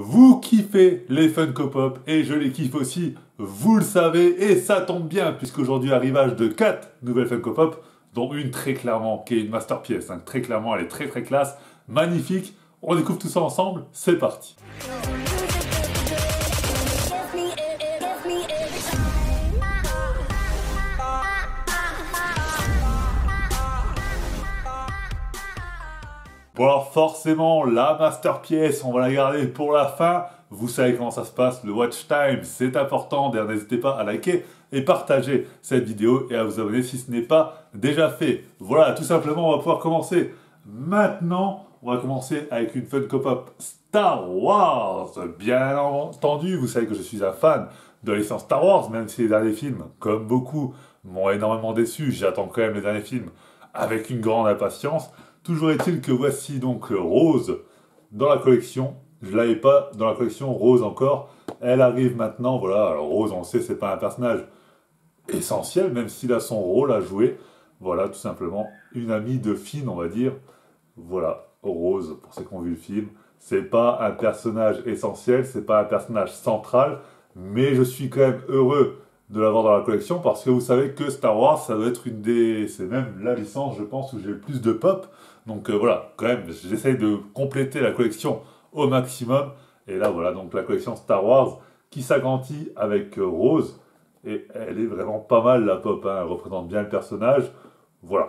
Vous kiffez les Funko Pop et je les kiffe aussi, vous le savez, et ça tombe bien puisqu'aujourd'hui arrivage de 4 nouvelles Funko Pop, dont une très clairement qui est une masterpiece, hein. Très clairement elle est très classe, magnifique, on découvre tout ça ensemble, c'est parti. Bon alors forcément, la masterpiece, on va la garder pour la fin. Vous savez comment ça se passe, le watch time, c'est important. D'ailleurs, n'hésitez pas à liker et partager cette vidéo et à vous abonner si ce n'est pas déjà fait. Voilà, tout simplement, on va pouvoir commencer. Maintenant, on va commencer avec une Funko Pop Star Wars. Bien entendu, vous savez que je suis un fan de la licence Star Wars, même si les derniers films, comme beaucoup, m'ont énormément déçu. J'attends quand même les derniers films avec une grande impatience. Toujours est-il que voici donc Rose dans la collection. Je l'avais pas dans la collection Rose encore. Elle arrive maintenant, voilà. Alors Rose, on le sait, c'est pas un personnage essentiel, même s'il a son rôle à jouer. Voilà, tout simplement une amie de Finn, on va dire. Voilà, Rose, pour ceux qui ont vu le film. C'est pas un personnage essentiel, c'est pas un personnage central, mais je suis quand même heureux de l'avoir dans la collection parce que vous savez que Star Wars, ça doit être une des... C'est même la licence, je pense, où j'ai le plus de pop. Donc voilà, quand même, j'essaye de compléter la collection au maximum. Et là, voilà, donc la collection Star Wars qui s'agrandit avec Rose. Et elle est vraiment pas mal, la pop, hein. Elle représente bien le personnage. Voilà.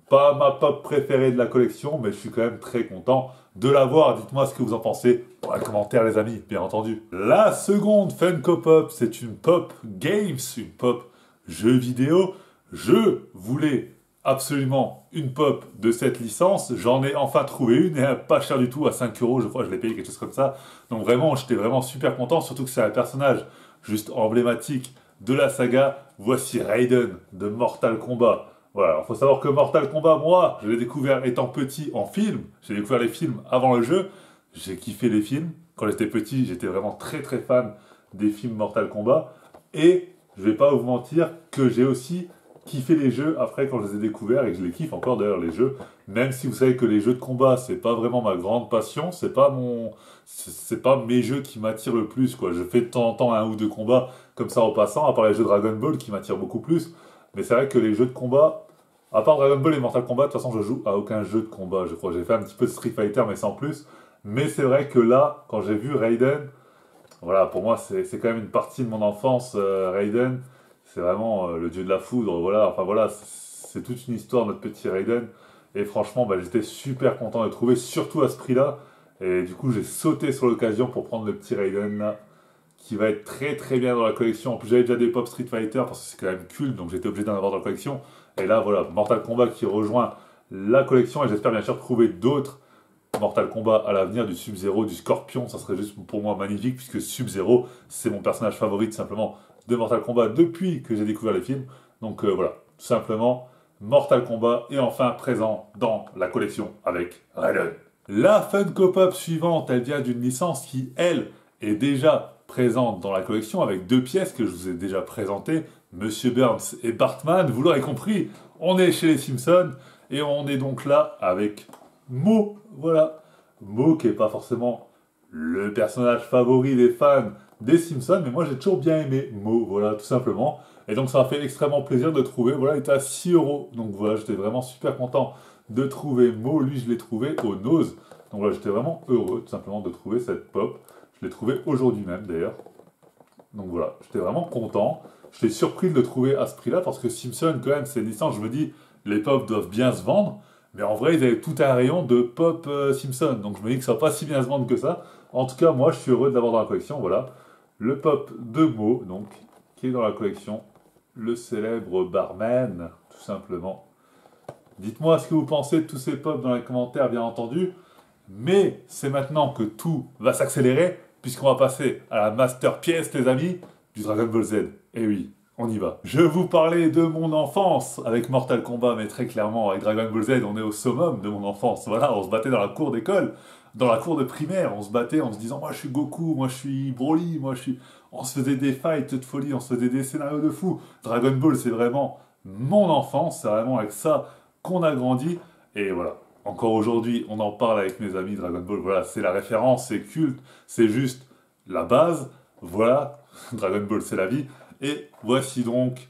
Pas ma pop préférée de la collection, mais je suis quand même très content de l'avoir. Dites-moi ce que vous en pensez dans les commentaires, les amis, bien entendu. La seconde Funko Pop, c'est une pop games, une pop jeu vidéo. Je voulais absolument une pop de cette licence. J'en ai enfin trouvé une, et pas cher du tout, à 5 €, je crois, je l'ai payé quelque chose comme ça. Donc vraiment, j'étais vraiment super content, surtout que c'est un personnage juste emblématique de la saga. Voici Raiden de Mortal Kombat. Voilà, alors faut savoir que Mortal Kombat, moi, je l'ai découvert étant petit en film. J'ai découvert les films avant le jeu. J'ai kiffé les films. Quand j'étais petit, j'étais vraiment très fan des films Mortal Kombat. Et je vais pas vous mentir que j'ai aussi kiffé les jeux après quand je les ai découverts et que je les kiffe encore d'ailleurs les jeux. Même si vous savez que les jeux de combat, c'est pas vraiment ma grande passion, c'est pas mes jeux qui m'attirent le plus, quoi. Je fais de temps en temps un ou deux combats comme ça en passant, à part les jeux Dragon Ball qui m'attirent beaucoup plus. Mais c'est vrai que les jeux de combat, à part Dragon Ball et Mortal Kombat, de toute façon je joue à aucun jeu de combat, je crois. J'ai fait un petit peu de Street Fighter mais sans plus. Mais c'est vrai que là, quand j'ai vu Raiden, voilà, pour moi c'est quand même une partie de mon enfance, Raiden. C'est vraiment le dieu de la foudre, voilà, enfin voilà, c'est toute une histoire notre petit Raiden. Et franchement, bah, j'étais super content de le trouver, surtout à ce prix-là. Et du coup, j'ai sauté sur l'occasion pour prendre le petit Raiden là, qui va être très bien dans la collection. En plus, j'avais déjà des Pop Street Fighter parce que c'est quand même culte, donc j'étais obligé d'en avoir dans la collection. Et là, voilà, Mortal Kombat qui rejoint la collection, et j'espère bien sûr trouver d'autres Mortal Kombat à l'avenir, du Sub-Zero, du Scorpion. Ça serait juste pour moi magnifique, puisque Sub-Zero, c'est mon personnage favori tout simplement de Mortal Kombat depuis que j'ai découvert les films. Donc voilà, tout simplement, Mortal Kombat est enfin présent dans la collection avec Raiden. La Funko Pop suivante, elle vient d'une licence qui, elle, est déjà présente dans la collection avec deux pièces que je vous ai déjà présentées, Monsieur Burns et Bartman. Vous l'aurez compris, on est chez les Simpsons et on est donc là avec Mo. Voilà, Mo qui n'est pas forcément le personnage favori des fans des Simpsons, mais moi j'ai toujours bien aimé Mo, voilà, tout simplement. Et donc ça m'a fait extrêmement plaisir de trouver, voilà, il était à 6 €. Donc voilà, j'étais vraiment super content de trouver Mo. Lui, je l'ai trouvé au Nose. Donc voilà, j'étais vraiment heureux, tout simplement, de trouver cette pop. Je l'ai trouvé aujourd'hui même, d'ailleurs. Donc voilà, j'étais vraiment content. J'étais surpris de le trouver à ce prix-là, parce que Simpson, quand même, c'est une licence, je me dis, les pop doivent bien se vendre. Mais en vrai, ils avaient tout un rayon de pop Simpson. Donc je me dis que ça va pas si bien se vendre que ça. En tout cas, moi, je suis heureux de l'avoir dans la collection, voilà. Le pop de Mo, donc, qui est dans la collection. Le célèbre barman, tout simplement. Dites-moi ce que vous pensez de tous ces pops dans les commentaires, bien entendu. Mais c'est maintenant que tout va s'accélérer, puisqu'on va passer à la masterpiece, les amis, du Dragon Ball Z. Et oui, on y va. Je vous parlais de mon enfance avec Mortal Kombat, mais très clairement, avec Dragon Ball Z, on est au summum de mon enfance. Voilà, on se battait dans la cour d'école. Dans la cour de primaire, on se battait en se disant « Moi, je suis Goku, moi, je suis Broly, moi, je suis... » On se faisait des fights de folie, on se faisait des scénarios de fou. Dragon Ball, c'est vraiment mon enfance, c'est vraiment avec ça qu'on a grandi. Et voilà, encore aujourd'hui, on en parle avec mes amis. Dragon Ball, voilà, c'est la référence, c'est culte, c'est juste la base. Voilà, Dragon Ball, c'est la vie. Et voici donc,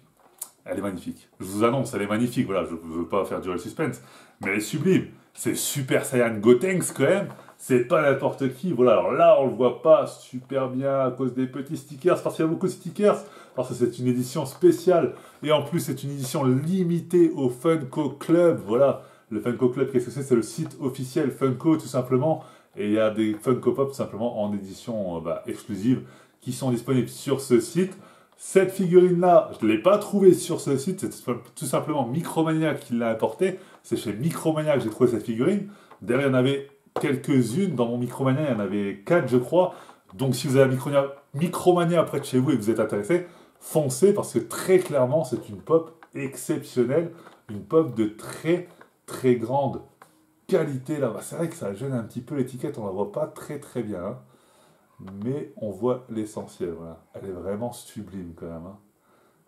elle est magnifique. Je vous annonce, elle est magnifique. Voilà, je ne veux pas faire durer le suspense, mais elle est sublime. C'est Super Saiyan Gotenks quand même. C'est pas n'importe qui. Voilà, alors là, on le voit pas super bien à cause des petits stickers, parce qu'il y a beaucoup de stickers, parce que c'est une édition spéciale. Et en plus, c'est une édition limitée au Funko Club. Voilà, le Funko Club, qu'est-ce que c'est? C'est le site officiel Funko, tout simplement. Et il y a des Funko Pop, tout simplement, en édition exclusive, qui sont disponibles sur ce site. Cette figurine-là, je ne l'ai pas trouvée sur ce site, c'est tout simplement Micromania qui l'a importée. C'est chez Micromania que j'ai trouvé cette figurine. Derrière, il y en avait quelques-unes. Dans mon Micromania, il y en avait 4, je crois. Donc, si vous avez un Micromania près de chez vous et que vous êtes intéressé, foncez parce que très clairement, c'est une pop exceptionnelle. Une pop de très, très grande qualité. Là, c'est vrai que ça gêne un petit peu l'étiquette, on ne la voit pas très, très bien. Hein. Mais on voit l'essentiel, voilà. Elle est vraiment sublime quand même. Hein.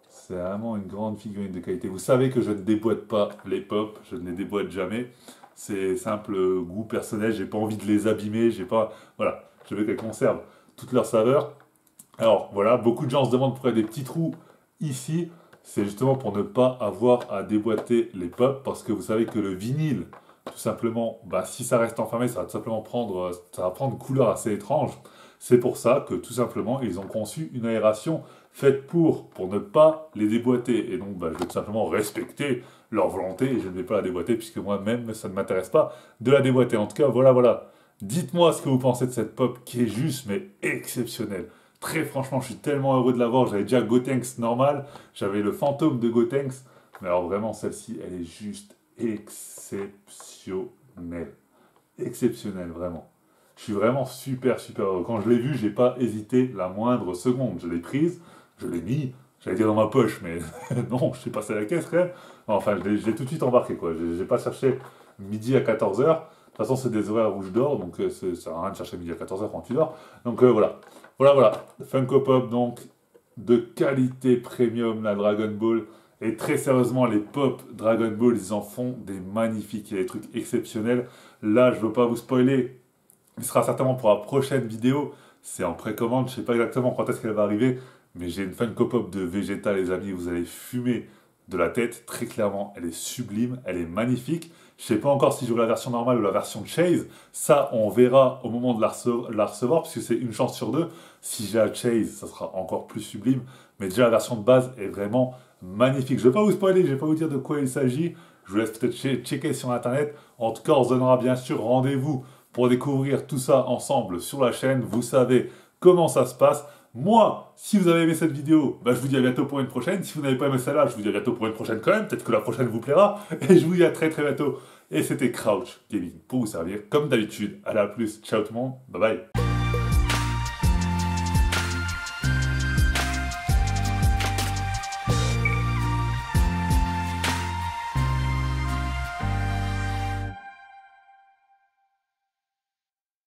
C'est vraiment une grande figurine de qualité. Vous savez que je ne déboîte pas les pop, je ne les déboîte jamais. C'est simple goût personnel, j'ai pas envie de les abîmer, j'ai pas... Voilà, je veux qu'elles conservent toute leur saveur. Alors voilà, beaucoup de gens se demandent pourquoi il y a des petits trous ici. C'est justement pour ne pas avoir à déboîter les pop, parce que vous savez que le vinyle, tout simplement, si ça reste enfermé, ça va tout simplement prendre une couleur assez étrange. C'est pour ça que tout simplement, ils ont conçu une aération faite pour ne pas les déboîter. Et donc, je vais tout simplement respecter leur volonté et je ne vais pas la déboîter puisque moi-même, ça ne m'intéresse pas de la déboîter. En tout cas, voilà. Dites-moi ce que vous pensez de cette pop qui est juste, mais exceptionnelle. Très franchement, je suis tellement heureux de l'avoir. J'avais déjà Gotenks normal, j'avais le fantôme de Gotenks. Mais alors vraiment, celle-ci, elle est juste exceptionnelle. Exceptionnelle, vraiment. Je suis vraiment super heureux. Quand je l'ai vue, j'ai pas hésité la moindre seconde. Je l'ai prise, je l'ai mis, j'allais dire dans ma poche, mais non, je suis passé à la caisse quand même. Enfin, je l'ai tout de suite embarqué, quoi. J'ai pas cherché midi à 14h. De toute façon, c'est des horaires où je dors, donc ça sert à rien de chercher midi à 14h quand tu dors. Donc voilà. Voilà. Funko Pop, donc, de qualité premium, la Dragon Ball. Et très sérieusement, les pop Dragon Ball, ils en font des magnifiques. Il y a des trucs exceptionnels. Là, je veux pas vous spoiler. Il sera certainement pour la prochaine vidéo. C'est en précommande, je ne sais pas exactement quand est-ce qu'elle va arriver. Mais j'ai une Funko Pop de Vegeta, les amis. Vous allez fumer de la tête. Très clairement, elle est sublime, elle est magnifique. Je ne sais pas encore si j'aurai la version normale ou la version Chase. Ça, on verra au moment de la recevoir, puisque c'est une chance sur deux. Si j'ai la Chase, ça sera encore plus sublime. Mais déjà, la version de base est vraiment magnifique. Je ne vais pas vous spoiler, je ne vais pas vous dire de quoi il s'agit. Je vous laisse peut-être checker sur Internet. En tout cas, on se donnera bien sûr rendez-vous pour découvrir tout ça ensemble sur la chaîne. Vous savez comment ça se passe. Moi, si vous avez aimé cette vidéo, je vous dis à bientôt pour une prochaine. Si vous n'avez pas aimé celle-là, je vous dis à bientôt pour une prochaine quand même. Peut-être que la prochaine vous plaira. Et je vous dis à très bientôt. Et c'était Crouch Gaming pour vous servir comme d'habitude. Allez, à plus. Ciao tout le monde. Bye bye.